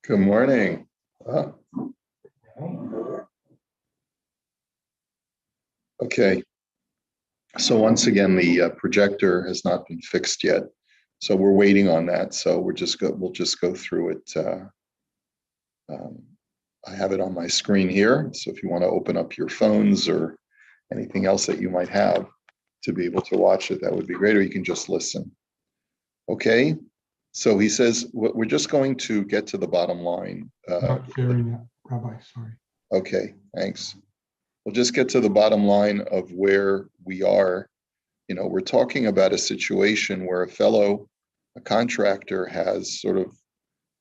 Good morning. Okay. So once again, the projector has not been fixed yet. So we're waiting on that. So we'll just go through it. I have it on my screen here. So if you want to open up your phones or anything else that you might have to be able to watch it, that would be great. Or you can just listen. Okay. So he says, we're just going to get to the bottom line. Not hearing it, Rabbi, sorry. Okay, thanks. We'll just get to the bottom line of where we are. We're talking about a situation where a contractor has sort of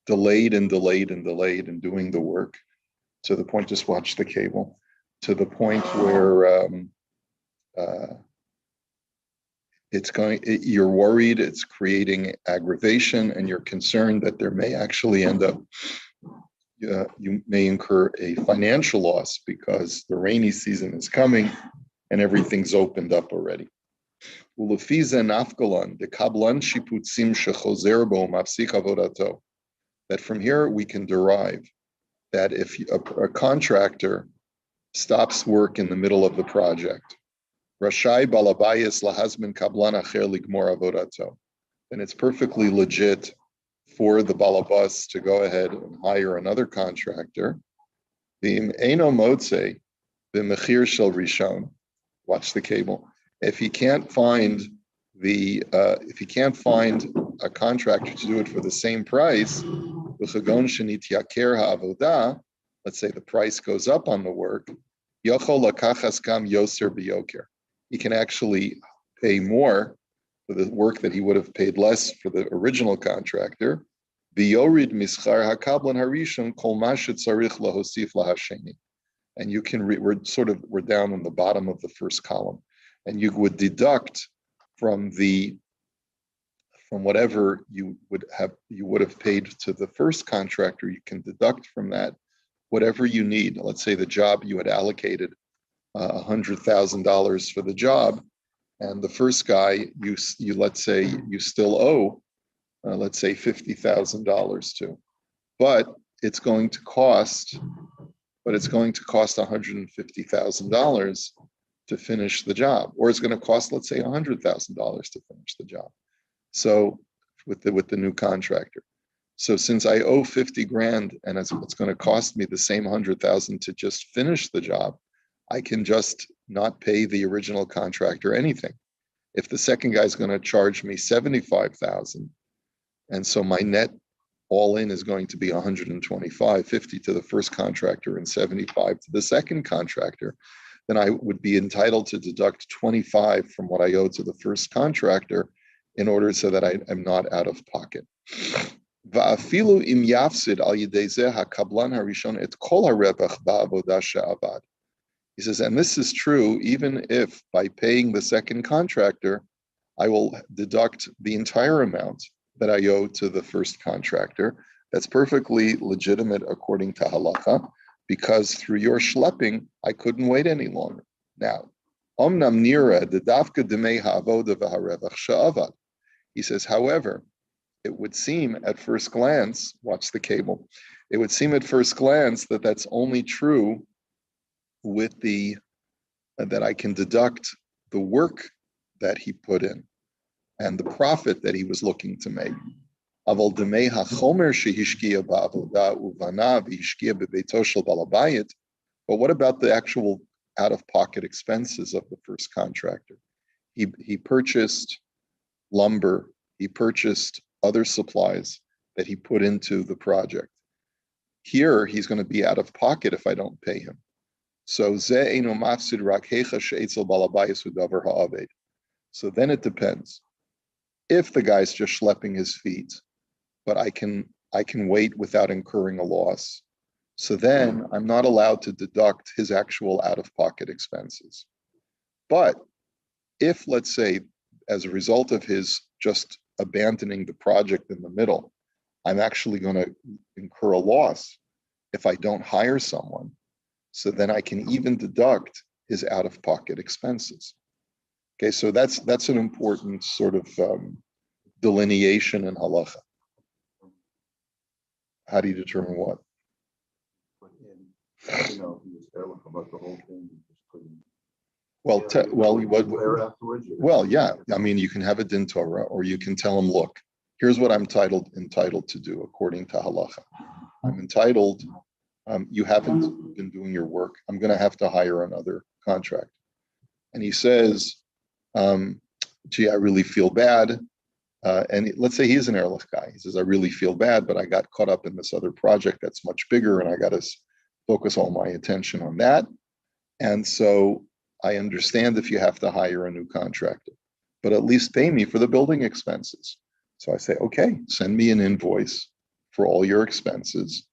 delayed and doing the work to the point, just watch the cable, to the point where you're worried, it's creating aggravation, and you're concerned that there may actually end up, you may incur a financial loss because the rainy season is coming and everything's opened up already. That from here we can derive that if a contractor stops work in the middle of the project, then it's perfectly legit for the balabas to go ahead and hire another contractor. Watch the cable. If he can't find a contractor to do it for the same price, let's say the price goes up on the work, he can actually pay more for the work that he would have paid less for the original contractor. And you can we're down on the bottom of the first column, and you would deduct from whatever you would have paid to the first contractor. You can deduct from that whatever you need. Let's say the job you had allocated $100,000 for the job, and the first guy you let's say you still owe let's say $50,000 to, but it's going to cost $150,000 to finish the job, or it's going to cost, let's say, $100,000 to finish the job. So with the new contractor. So since I owe 50 grand and it's going to cost me the same 100,000 to just finish the job, I can just not pay the original contractor anything. If the second guy is going to charge me 75,000, and so my net all in is going to be 125, 50 to the first contractor and 75 to the second contractor, then I would be entitled to deduct 25 from what I owe to the first contractor in order so that I'm not out of pocket. He says, and this is true even if by paying the second contractor, I will deduct the entire amount that I owe to the first contractor. That's perfectly legitimate according to halacha, because through your schlepping, I couldn't wait any longer. Now, omnam nira dedavka demei ha'avoda v'harevach she'avad. He says, however, it would seem at first glance, watch the cable, it would seem at first glance that that's only true with that I can deduct the work that he put in and the profit that he was looking to make. But what about the actual out-of-pocket expenses of the first contractor? He purchased lumber, he purchased other supplies that he put into the project. Here, he's going to be out of pocket if I don't pay him. So then it depends. If the guy's just schlepping his feet, but I can wait without incurring a loss, so then I'm not allowed to deduct his actual out-of-pocket expenses. But if, let's say, as a result of his just abandoning the project in the middle, I'm actually going to incur a loss if I don't hire someone, so then I can even deduct his out-of-pocket expenses. Okay, so that's an important sort of delineation in halacha. How do you determine what? Put in, he was careless about the whole thing. He just couldn't. Well, Clear afterwards. well, yeah. I mean, you can have a din Torah, or you can tell him, look, here's what I'm entitled to do according to halacha. I'm entitled. You haven't been doing your work. I'm going to have to hire another contractor. And he says, gee, I really feel bad. And let's say he's an Erlich guy. He says, I really feel bad, but I got caught up in this other project that's much bigger, and I got to focus all my attention on that. And so I understand if you have to hire a new contractor, but at least pay me for the building expenses. So I say, okay, send me an invoice for all your expenses,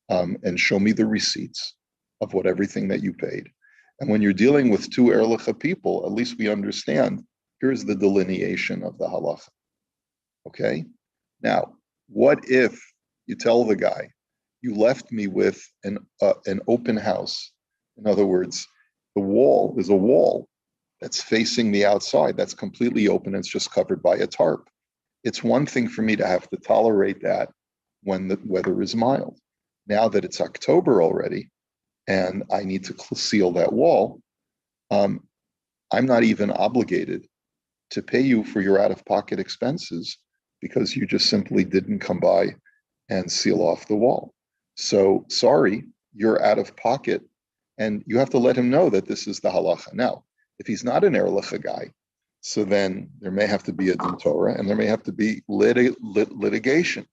and show me the receipts of everything that you paid. And when you're dealing with two Erlicha people, at least we understand, here's the delineation of the halacha. Okay? Now, what if you tell the guy, you left me with an open house? In other words, the wall is a wall that's facing the outside, that's completely open, it's just covered by a tarp. It's one thing for me to have to tolerate that when the weather is mild. Now that it's October already, and I need to seal that wall, I'm not even obligated to pay you for your out-of-pocket expenses because you just simply didn't come by and seal off the wall. So sorry, you're out of pocket, and you have to let him know that this is the halacha. Now, if he's not an erlicha guy, so then there may have to be a din Torah, and there may have to be litigation,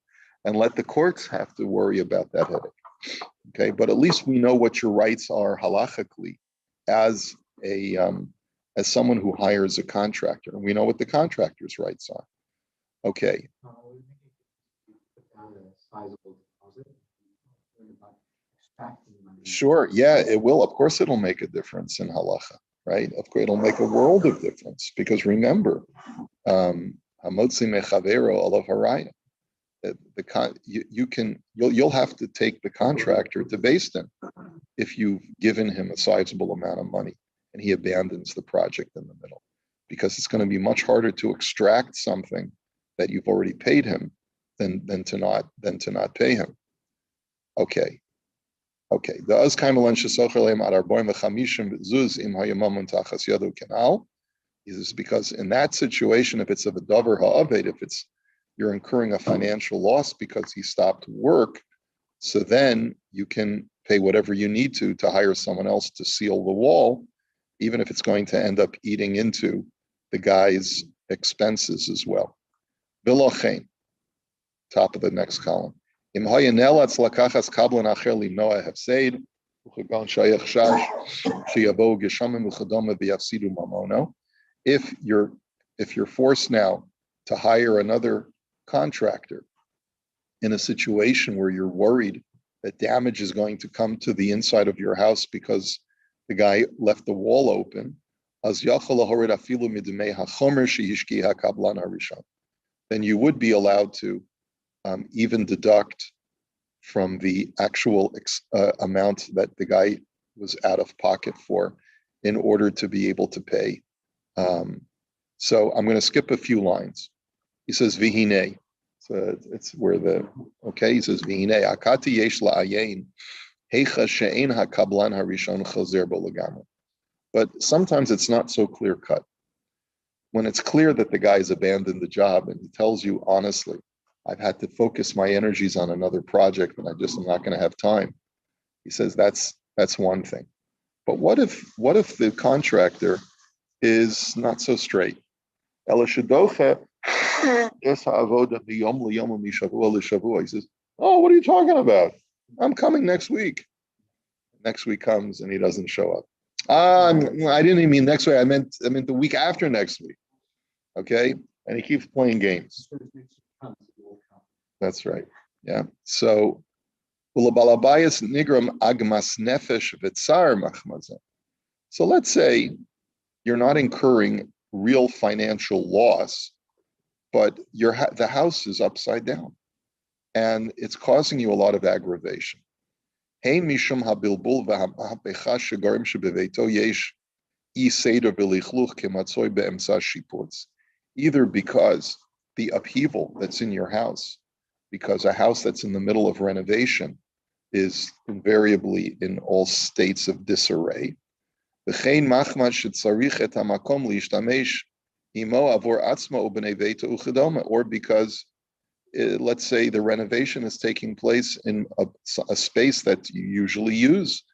and let the courts have to worry about that headache. Okay, but at least we know what your rights are halachically as as someone who hires a contractor, and we know what the contractor's rights are. Okay. Sure. Yeah, it will. Of course, it'll make a difference in halacha, right? Of course, it'll make a world of difference because remember, hamotzi mechavero alav haraya. You'll have to take the contractor to Beis Din if you've given him a sizable amount of money and he abandons the project in the middle, because it's going to be much harder to extract something that you've already paid him than to not pay him. Okay. The azkaimelen shesocherleim ad arboim v'chamishim zuz im hayamam tachas yadu kenal. This is because in that situation, if it's of a davar ha'aved, if it's you're incurring a financial loss because he stopped work, so then you can pay whatever you need to hire someone else to seal the wall, even if it's going to end up eating into the guy's expenses as well. V'lochein, top of the next column. Im hayanelats lakachas kablan acher limnoa hefseid uchagon shayach shash sheyavo geshamim uchadoma v'yafsidu mamono. If you're forced now to hire another contractor in a situation where you're worried that damage is going to come to the inside of your house because the guy left the wall open, then you would be allowed to even deduct from the actual amount that the guy was out of pocket for in order to be able to pay. So I'm going to skip a few lines. He says, Vihine. So it's where he says, Vihine, akati yesh la'ayin, heicha she'en ha'kablan harishon chazer bo legamri. But sometimes it's not so clear cut. When it's clear that the guy's abandoned the job and he tells you honestly, I've had to focus my energies on another project and I'm not going to have time. He says that's one thing. But what if the contractor is not so straight? He says, oh, what are you talking about? I'm coming next week. Next week comes and he doesn't show up. I didn't even mean next week. I meant the week after next week. Okay? And he keeps playing games. That's right. Yeah. So, so let's say you're not incurring real financial loss, but the house is upside down and it's causing you a lot of aggravation. Either because the upheaval that's in your house because a house that's in the middle of renovation is invariably in all states of disarray. Or because, let's say, the renovation is taking place in a space that you usually use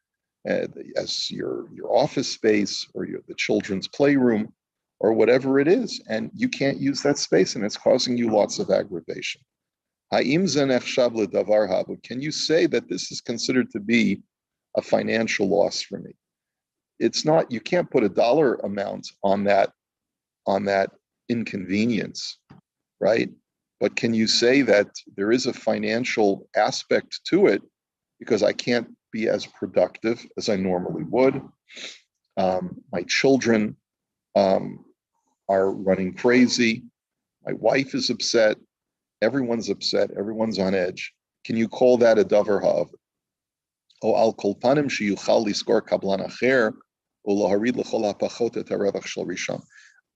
as your office space or the children's playroom or whatever it is, and you can't use that space, and it's causing you lots of aggravation. Can you say that this is considered to be a financial loss for me? It's not. You can't put a dollar amount on that inconvenience, right? But can you say that there is a financial aspect to it because I can't be as productive as I normally would? My children are running crazy. My wife is upset. Everyone's upset. Everyone's on edge. Can you call that a davar ha'av? O al kol panim sheyuchal liskor kablan acher u'laharid l'chol ha'pachot et harevach shel rishon.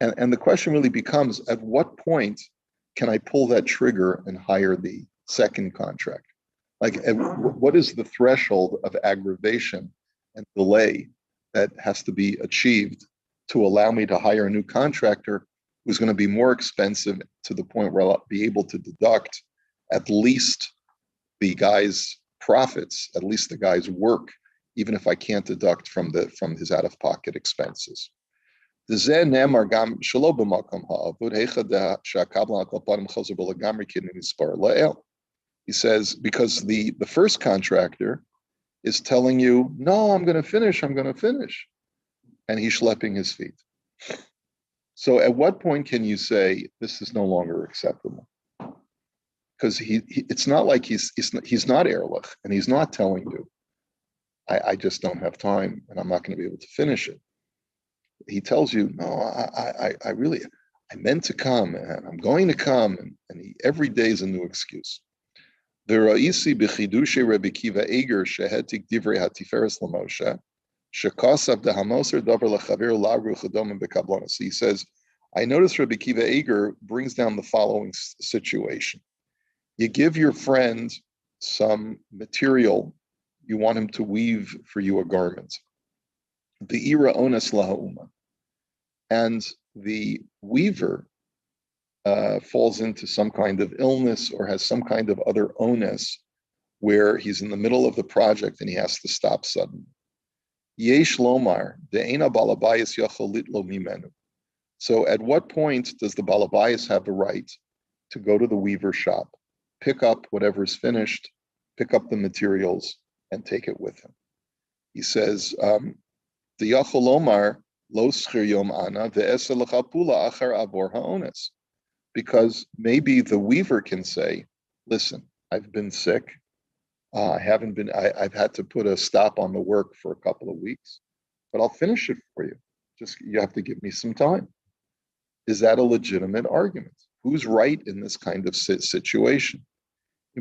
And the question really becomes, at what point can I pull that trigger and hire the second contract? Like, what is the threshold of aggravation and delay that has to be achieved to allow me to hire a new contractor who's going to be more expensive to the point where I'll be able to deduct at least the guy's profits, at least the guy's work, even if I can't deduct from his out-of-pocket expenses. He says, because the first contractor is telling you, no, I'm going to finish. And he's schlepping his feet. So at what point can you say this is no longer acceptable? Because it's not like he's not ehrlich, and he's not telling you, I just don't have time and I'm not going to be able to finish it. He tells you, no, I meant to come and I'm going to come, and every day is a new excuse. The Ra'isi b'chidushe Rebbe Kiva Eger shehetik divrei hatiferes l'Moshe shekasav dehamoser davar l'chaver la'ru chadom b'kablanos. He says, I noticed Rebbe Kiva Eger brings down the following situation. You give your friend some material, you want him to weave for you a garment. Be'ira ones laha'uma. And the weaver falls into some kind of illness or has some kind of other onus where he's in the middle of the project and he has to stop suddenly. Yesh lomar de'ena balabayas yachol litlo mimenu. So at what point does the balabayas have the right to go to the weaver shop, pick up whatever's finished, pick up the materials, and take it with him? He says, the yachol lomar lo schir yom ana ve'esa l'chapula achar avor ha'ones. Because maybe the weaver can say, listen, I've been sick. I've had to put a stop on the work for a couple of weeks, but I'll finish it for you. Just, you have to give me some time. Is that a legitimate argument? Who's right in this kind of situation? So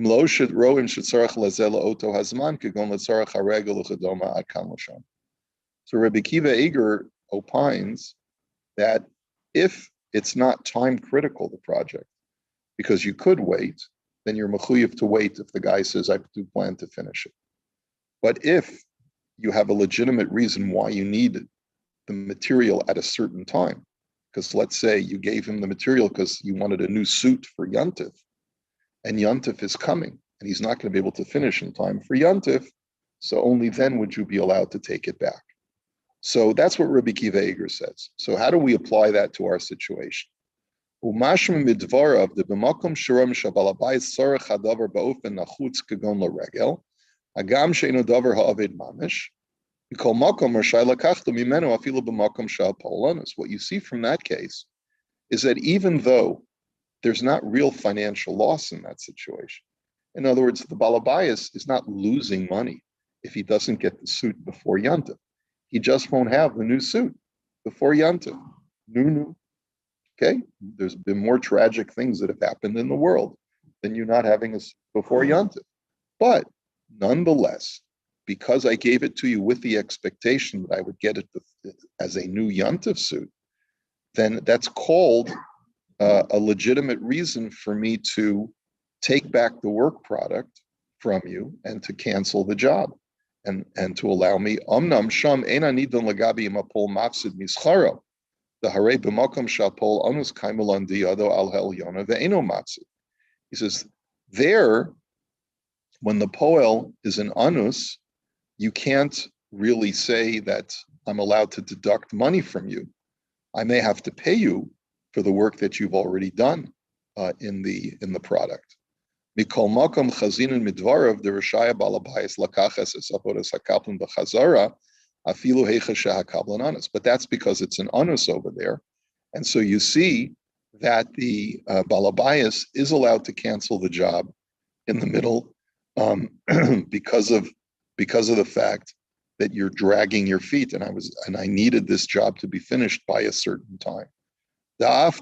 Rebbe Kiva Eger opines that if it's not time critical, the project, because you could wait, then you're mechuyev to wait if the guy says, I do plan to finish it. But if you have a legitimate reason why you need the material at a certain time, because let's say you gave him the material because you wanted a new suit for Yontif, and Yontif is coming, and he's not going to be able to finish in time for Yontif, so only then would you be allowed to take it back. So that's what Rabbi Kiva Eger says. So how do we apply that to our situation? Umashma midvarav de b'makom shuram shabalabayis sarach hadavar ba'ofen nachutz kagon laregel hagam she'enu davar ha'avid mamish b'kol makom rashai lakachta mimenu afilu b'makom shal polanos. What you see from that case is that even though there's not real financial loss in that situation, in other words, the balabayis is not losing money if he doesn't get the suit before Yontif. He just won't have the new suit before Yontif. New. Okay? There's been more tragic things that have happened in the world than you not having a suit before Yontif. But nonetheless, because I gave it to you with the expectation that I would get it as a new Yontif suit, then that's called a legitimate reason for me to take back the work product from you and to cancel the job and to allow me omnam sham ena nidon lagabi imapol mafsid mischaro the hare b'makom shapol onus kaimelon diado al helyona ve'eno mafsid. He says there, when the poel is an anus, you can't really say that I'm allowed to deduct money from you. I may have to pay you for the work that you've already done in the product. Mikol makom chazinin midvarav dereshaya balabayis lakachas es avodas hakaplan b'chazara afilu heicha shehakablan anus. But that's because it's an anus over there, and so you see that the balabayis is allowed to cancel the job in the middle because of the fact that you're dragging your feet, and I needed this job to be finished by a certain time. Because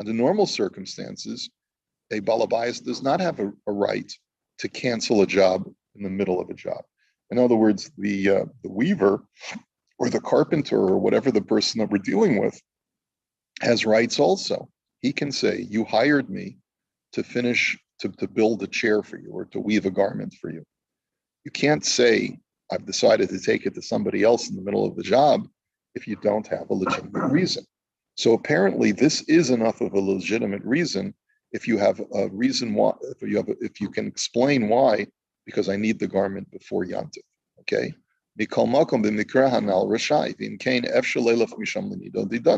under normal circumstances, a balabayas does not have a right to cancel a job in the middle of a job. In other words, the weaver or the carpenter or whatever the person that we're dealing with has rights also. He can say, you hired me to finish, to build a chair for you or to weave a garment for you. You can't say, I've decided to take it to somebody else in the middle of the job if you don't have a legitimate reason. So apparently this is enough of a legitimate reason if you have a reason why, if you can explain why, because I need the garment before Yantiv, okay?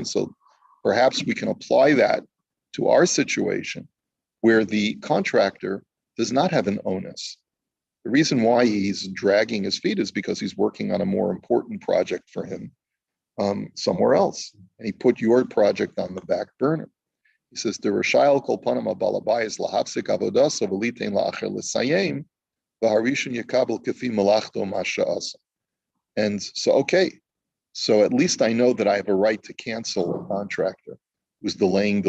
So perhaps we can apply that to our situation where the contractor does not have an onus. The reason why he's dragging his feet is because he's working on a more important project for him somewhere else. And he put your project on the back burner. He says, "Dereshayel kol panam balabayis lahapsik avodas avolitain la'acher l'sayim v'harishon yakabel kafi malachto masha'asa." And so, okay, so at least I know that I have a right to cancel a contractor who's delaying.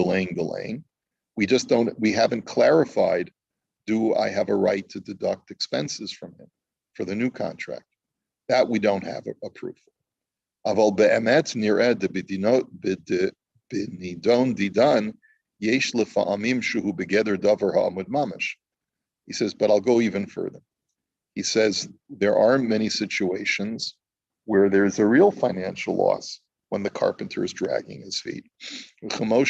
We haven't clarified, do I have a right to deduct expenses from him for the new contract? That we don't have a proof. Aval be'emet nireh b'nidon didan yesh lefa'amim shuhu begeder davar ha'amud mamash. He says, but I'll go even further. He says there are many situations where there's a real financial loss when the carpenter is dragging his feet. The Trumas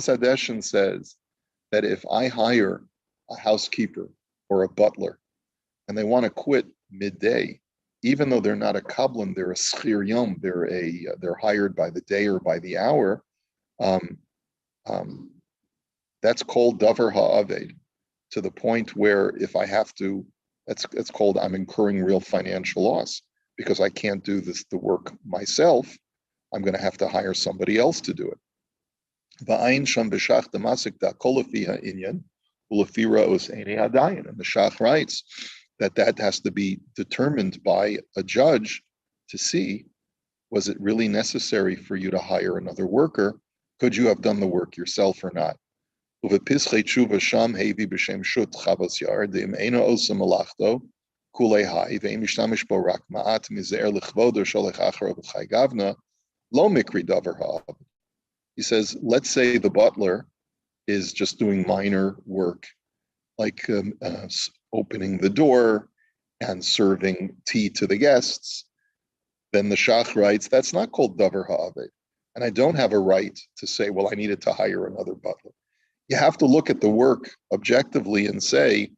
Hadeshin says that if I hire a housekeeper or a butler and they want to quit midday, even though they're not a kablan, they're a schir yom, they're hired by the day or by the hour, that's called davar ha'aved, to the point where if I have to, that's called I'm incurring real financial loss because I can't do the work myself. I'm going to have to hire somebody else to do it. And the Shach writes that has to be determined by a judge to see, was it really necessary for you to hire another worker? Could you have done the work yourself or not? He says, let's say the butler is just doing minor work, like opening the door and serving tea to the guests. Then the Shach writes, that's not called davar ha'aved. And I don't have a right to say, well, I needed to hire another butler. You have to look at the work objectively and say,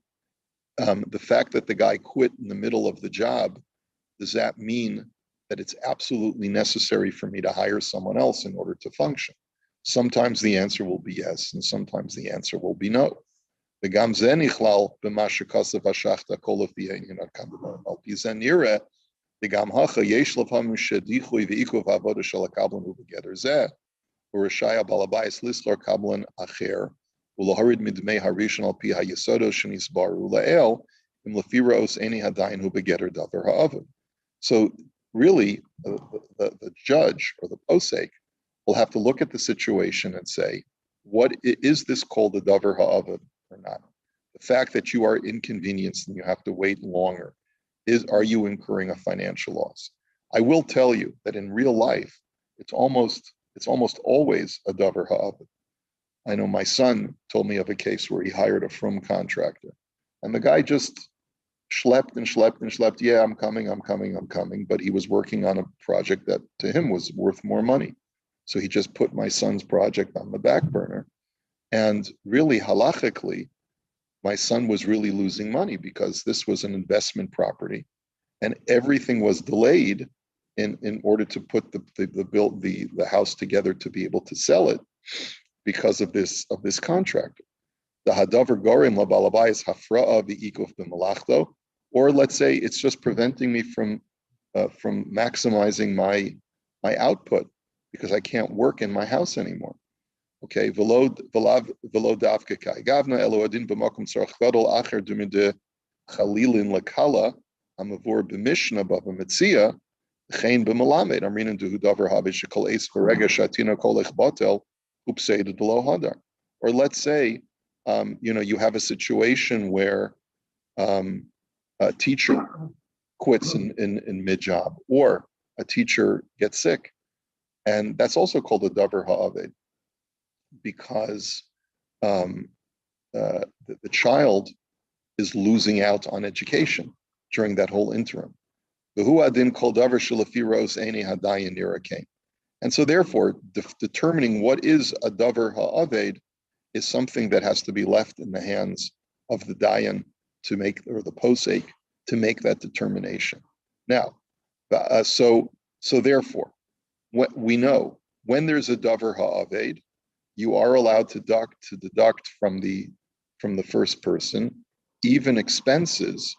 the fact that the guy quit in the middle of the job, does that mean that it's absolutely necessary for me to hire someone else in order to function? Sometimes the answer will be yes, and sometimes the answer will be no. The gam hacha yesh lefhamim shedichui ve'ikuv avoda shel hakablan hu begeder zeh, u'reshaya balabayis lischor kablan acher u'laharid midmei harishon al pi hayesodo shenisbaru la'el im lefiros eni hadayin hu begeder davar ha'aved. So really, the judge or the posek will have to look at the situation and say, Is this called a davar ha'avad or not? The fact that you are inconvenienced and you have to wait longer, are you incurring a financial loss? I will tell you that in real life, it's almost always a davar ha'avad. I know my son told me of a case where he hired a frum contractor, and the guy just schlepped and schlepped and schlepped. Yeah, I'm coming. But he was working on a project that to him was worth more money. So he just put my son's project on the back burner. And really, halachically, my son was really losing money because this was an investment property and everything was delayed in order to put the house together to be able to sell it because of this contractor. The hadavar gorim labalabayis hafra'a v'ikuf b'malachto, or let's say it's just preventing me from maximizing my output because I can't work in my house anymore. Okay, velo davka kai gavna eloadin b'makom tzarach gadol acher dumide chalilin lakala amavur b'mishna b'mitzia chein b'malamed amrinan duhu davar havish kol eis v'rega shatina kolech batel upseid below hadar. Or let's say you have a situation where a teacher quits in mid-job, or a teacher gets sick, and that's also called a davar ha'aved, because the child is losing out on education during that whole interim. And so therefore, determining what is a davar ha'aved is something that has to be left in the hands of the dayan to make, or the posek, to make that determination. Now, so therefore, what we know, when there's a davar ha'aved, you are allowed to deduct from the first person even expenses,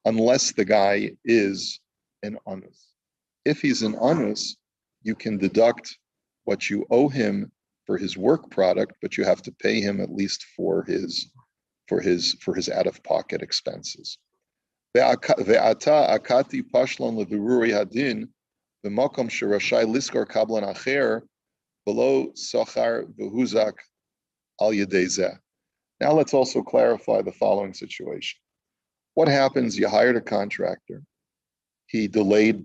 unless the guy is an anus. If he's an anus, you can deduct what you owe him for his work product, but you have to pay him at least for his out-of-pocket expenses. Ve'ata akati pashlon leviruri hadin v'makom sherashai liskor kablan acher below sochar v'huzak al yedei zeh. Now let's also clarify the following situation. What happens? You hired a contractor. He delayed,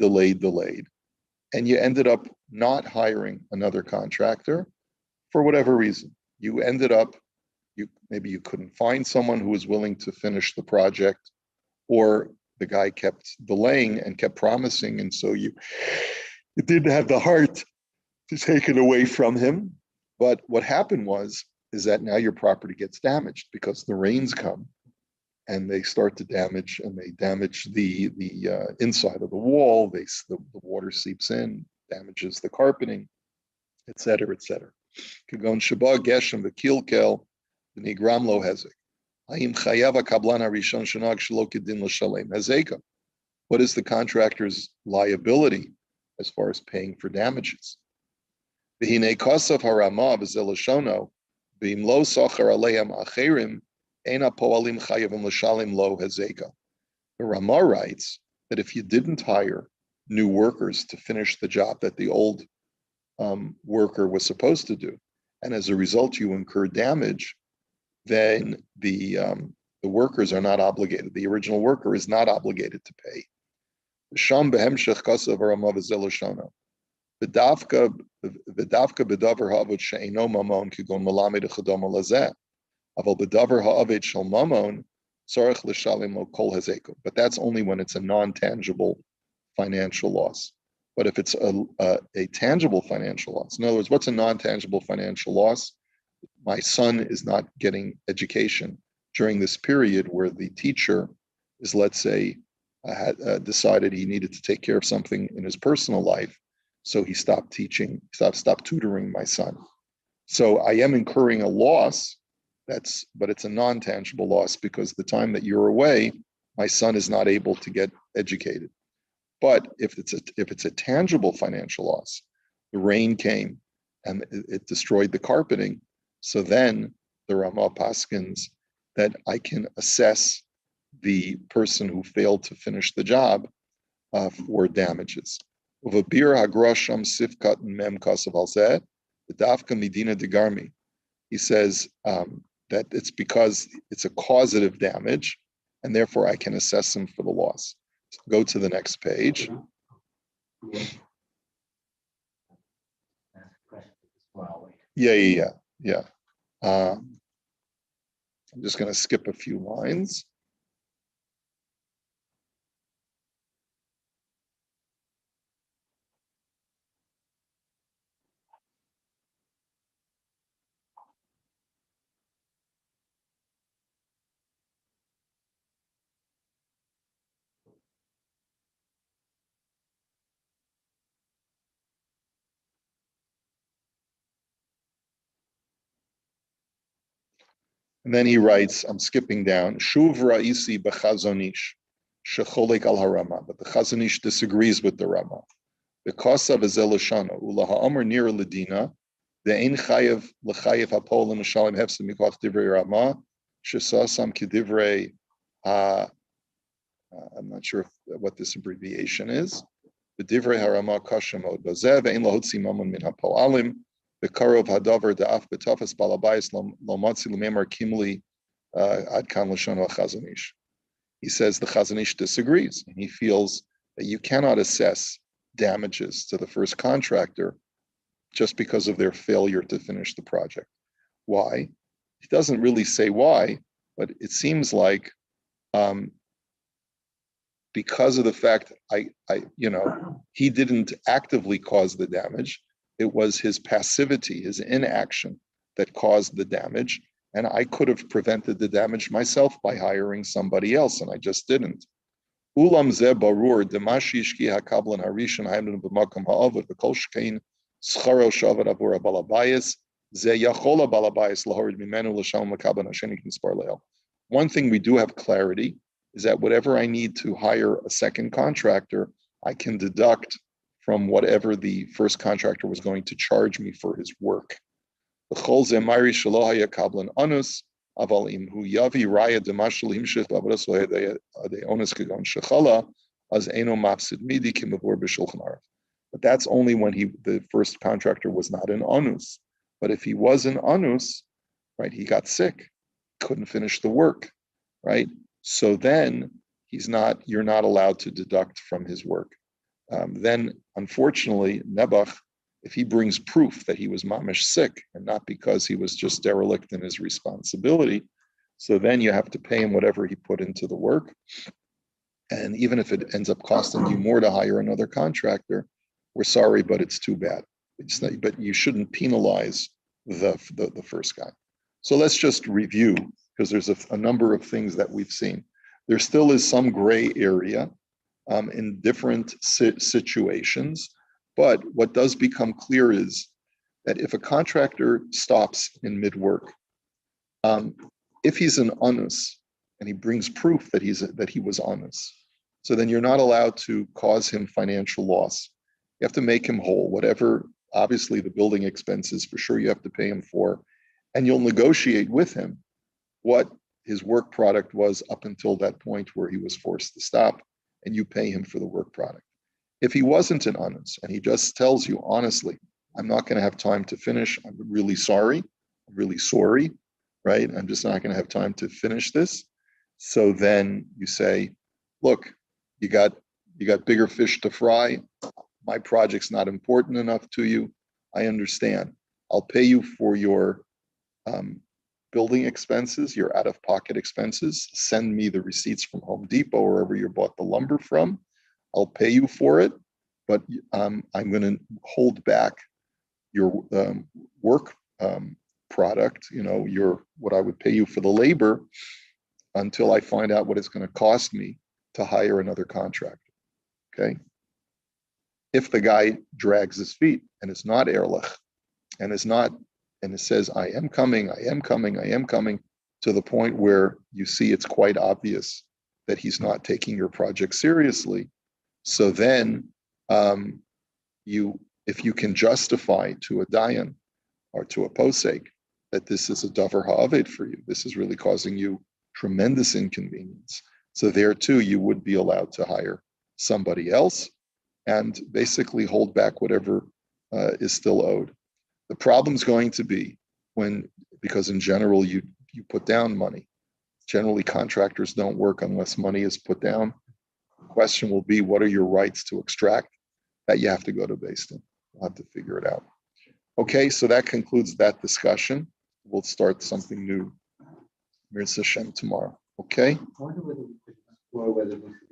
and you ended up not hiring another contractor for whatever reason. You ended up, maybe you couldn't find someone who was willing to finish the project, or the guy kept delaying and kept promising, and so you didn't have the heart to take it away from him. But what happened is that now your property gets damaged because the rains come and they start to damage, and they damage the inside of the wall. The water seeps in, damages the carpeting, etc., etc. Kagon shaba geshem v'kilkel v'nigram lo hezek. Hayim chayav hakablan harishon shenag shelo kedin l'shalem hezeka. What is the contractor's liability as far as paying for damages? V'hinei kosav harama v'zel l'shono v'im lo socher aleim acherim ena poalim chayavim l'shalem lo hezeka. The Rama writes that if you didn't hire new workers to finish the job that the old worker was supposed to do, and as a result you incur damage, then the workers are not obligated. The original worker is not obligated to pay. Sham behemshech kasav Rama v'zel l'shono. V'davka b'davar ha'avod she'eno mamon kigon malamed chadam lazeh. Aval b'davar ha'aved shel mamon tzarich l'shalim lo kol hazeko. But that's only when it's a non-tangible financial loss. But if it's a tangible financial loss, in other words, what's a non-tangible financial loss? My son is not getting education during this period where the teacher is, let's say, decided he needed to take care of something in his personal life, so he stopped teaching, stopped tutoring my son. So I am incurring a loss, but it's a non-tangible loss because the time that you're away, my son is not able to get educated. But if it's a tangible financial loss, the rain came and it destroyed the carpeting, so then the Rama paskins that I can assess the person who failed to finish the job for damages. Uvabir hagrosham sifkat mem kasav alzeh, the dafka medina degarmi. he says that it's because it's a causative damage, and therefore I can assess him for the loss. So go to the next page. Yeah. I'm just going to skip a few lines. And then he writes, I'm skipping down, Shuv ra'isi b'chazonish, shecholek al harama, but the Chazonish disagrees with the Rama. The kosa b'zel l'shana, ula ha'amr nir l'dina, the ein chayev l'chayev ha'pol l'mishalim hefsim mikoch divrei Rama, shesasam k'divrei, I'm not sure what this abbreviation is, the divrei harama kashamod, bazev ein lahotzi mamun min ha'po'alim, Bekarov hadavar da'af betafas balabayis lomatzi l'memar kimli adkan l'shon Chazonish. He says the Chazonish disagrees, and he feels that you cannot assess damages to the first contractor just because of their failure to finish the project. Why? He doesn't really say why, but it seems like because of the fact he didn't actively cause the damage. It was his passivity, his inaction that caused the damage. And I could have prevented the damage myself by hiring somebody else, and I just didn't. Ulam ze barur demashishki hakablan harishan haimden b'makam ha'avad v'kol shkein scharo shavad avur balabayis ze yachola balabayis lahorid mimenu l'shalom l'kablan hasheni k'nispar le'el. One thing we do have clarity is that whatever I need to hire a second contractor, I can deduct from whatever the first contractor was going to charge me for his work. But that's only when the first contractor was not in onus. But if he was in onus, right, he got sick, couldn't finish the work, right? So then you're not allowed to deduct from his work. Then, unfortunately, Nebuch, if he brings proof that he was mamish sick and not because he was just derelict in his responsibility, so then you have to pay him whatever he put into the work. And even if it ends up costing you more to hire another contractor, we're sorry, but it's too bad. But you shouldn't penalize the first guy. So let's just review, because there's a number of things that we've seen. There still is some gray area in different situations. But what does become clear is that if a contractor stops in mid-work, if he's an onus and he brings proof that he was onus, so then you're not allowed to cause him financial loss. You have to make him whole. Whatever, obviously, the building expenses, for sure you have to pay him for, and you'll negotiate with him what his work product was up until that point where he was forced to stop, and you pay him for the work product. If he wasn't an onus and he just tells you honestly, I'm not going to have time to finish, I'm really sorry, right? I'm just not going to have time to finish this. So then you say, look, you got bigger fish to fry. My project's not important enough to you. I understand. I'll pay you for your building expenses, your out-of-pocket expenses. Send me the receipts from Home Depot or wherever you bought the lumber from. I'll pay you for it, but I'm going to hold back your work product, what I would pay you for the labor until I find out what it's going to cost me to hire another contractor, okay? If the guy drags his feet and is not ehrlich and it says, I am coming, to the point where you see it's quite obvious that he's not taking your project seriously, so then if you can justify to a dayan or to a posek that this is a davar ha'aved for you, this is really causing you tremendous inconvenience. So there too, you would be allowed to hire somebody else and basically hold back whatever is still owed. The problem's going to be when because in general, you put down money. Generally, contractors don't work unless money is put down. The question will be, what are your rights to extract? That you have to go to Beis Din. We'll have to figure it out. Okay, so that concludes that discussion. We'll start something new, Mirza Hashem, tomorrow. Okay? I wonder whether we could explore whether we should